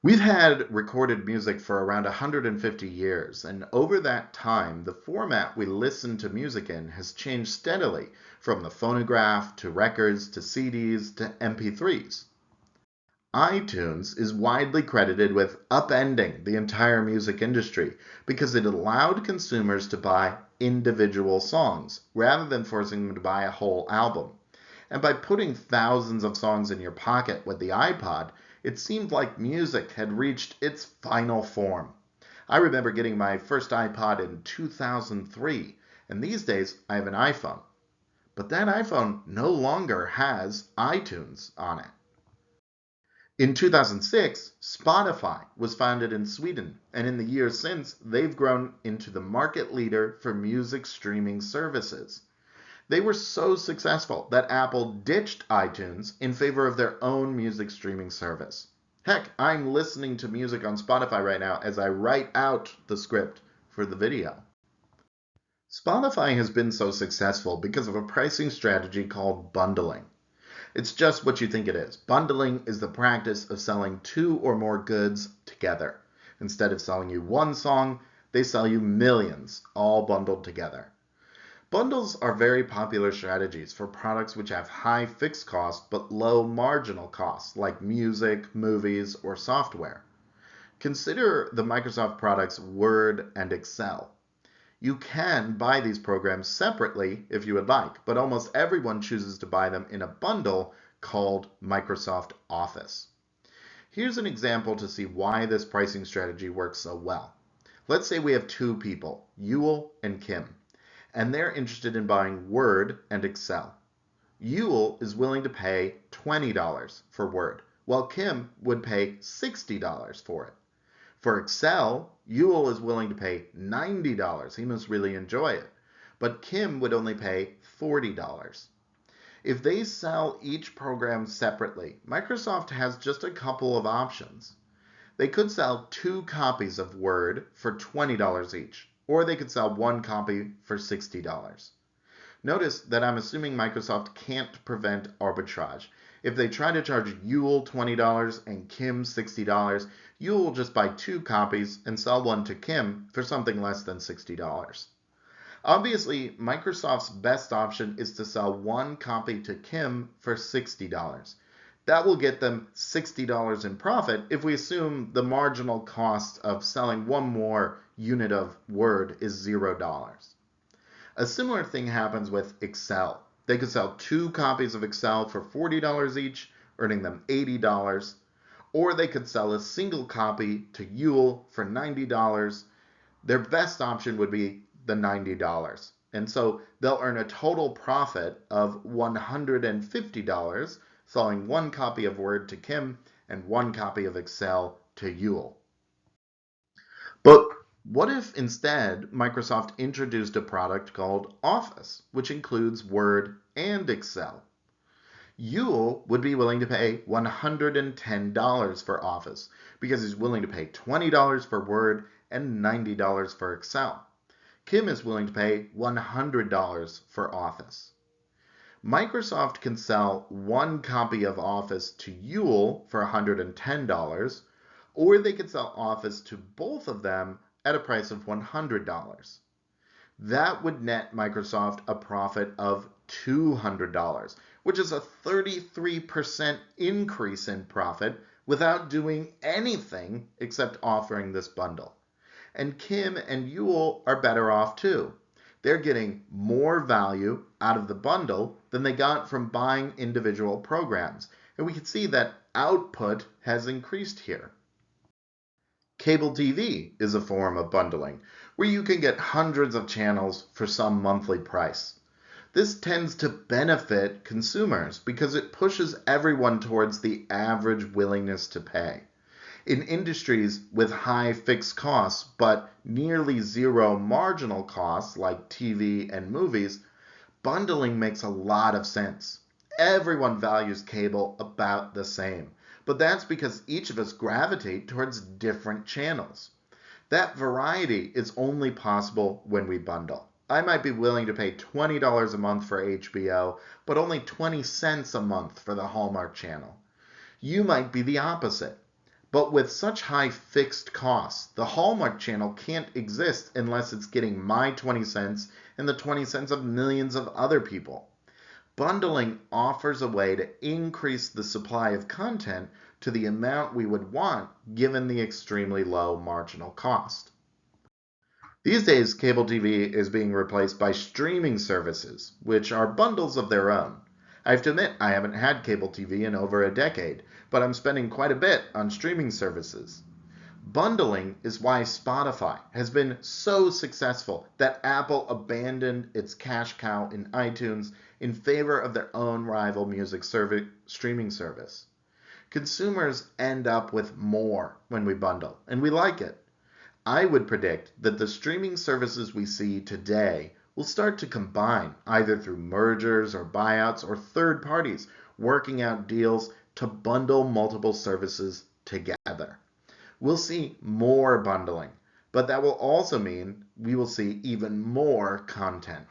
We've had recorded music for around 150 years, and over that time, the format we listen to music in has changed steadily from the phonograph to records to CDs to MP3s. iTunes is widely credited with upending the entire music industry because it allowed consumers to buy individual songs rather than forcing them to buy a whole album. And by putting thousands of songs in your pocket with the iPod, it seemed like music had reached its final form. I remember getting my first iPod in 2003, and these days I have an iPhone. But that iPhone no longer has iTunes on it. In 2006, Spotify was founded in Sweden, and in the years since, they've grown into the market leader for music streaming services. They were so successful that Apple ditched iTunes in favor of their own music streaming service. Heck, I'm listening to music on Spotify right now as I write out the script for the video. Spotify has been so successful because of a pricing strategy called bundling. It's just what you think it is. Bundling is the practice of selling two or more goods together. Instead of selling you one song, they sell you millions, all bundled together. Bundles are very popular strategies for products which have high fixed costs but low marginal costs, like music, movies, or software. Consider the Microsoft products Word and Excel. You can buy these programs separately if you would like, but almost everyone chooses to buy them in a bundle called Microsoft Office. Here's an example to see why this pricing strategy works so well. Let's say we have two people, Yule and Kim, and they're interested in buying Word and Excel. Yule is willing to pay $20 for Word, while Kim would pay $60 for it. For Excel, Yule is willing to pay $90. He must really enjoy it. But Kim would only pay $40. If they sell each program separately, Microsoft has just a couple of options. They could sell two copies of Word for $20 each, or they could sell one copy for $60. Notice that I'm assuming Microsoft can't prevent arbitrage. If they try to charge Yule $20 and Kim $60, Yule will just buy two copies and sell one to Kim for something less than $60. Obviously, Microsoft's best option is to sell one copy to Kim for $60. That will get them $60 in profit if we assume the marginal cost of selling one more unit of Word is $0. A similar thing happens with Excel. They could sell two copies of Excel for $40 each, earning them $80, or they could sell a single copy to Yule for $90. Their best option would be the $90. And so they'll earn a total profit of $150 selling one copy of Word to Kim and one copy of Excel to Yule. But what if instead Microsoft introduced a product called Office, which includes Word and Excel? Yule would be willing to pay $110 for Office because he's willing to pay $20 for Word and $90 for Excel. Kim is willing to pay $100 for Office. Microsoft can sell one copy of Office to Yule for $110, or they could sell Office to both of them at a price of $100. That would net Microsoft a profit of $200, which is a 33% increase in profit without doing anything except offering this bundle. And Kim and Yule are better off too. They're getting more value out of the bundle than they got from buying individual programs. And we can see that output has increased here. Cable TV is a form of bundling, where you can get hundreds of channels for some monthly price. This tends to benefit consumers because it pushes everyone towards the average willingness to pay. In industries with high fixed costs but nearly zero marginal costs like TV and movies, bundling makes a lot of sense. Everyone values cable about the same, but that's because each of us gravitate towards different channels. That variety is only possible when we bundle. I might be willing to pay $20 a month for HBO, but only 20 cents a month for the Hallmark Channel. You might be the opposite. But with such high fixed costs, the Hallmark Channel can't exist unless it's getting my 20 cents and the 20 cents of millions of other people. Bundling offers a way to increase the supply of content to the amount we would want given the extremely low marginal cost. These days, cable TV is being replaced by streaming services, which are bundles of their own. I have to admit, I haven't had cable TV in over a decade, but I'm spending quite a bit on streaming services. Bundling is why Spotify has been so successful that Apple abandoned its cash cow in iTunes in favor of their own rival music streaming service. Consumers end up with more when we bundle, and we like it. I would predict that the streaming services we see today will start to combine, either through mergers or buyouts or third parties working out deals to bundle multiple services together. We'll see more bundling, but that will also mean we will see even more content.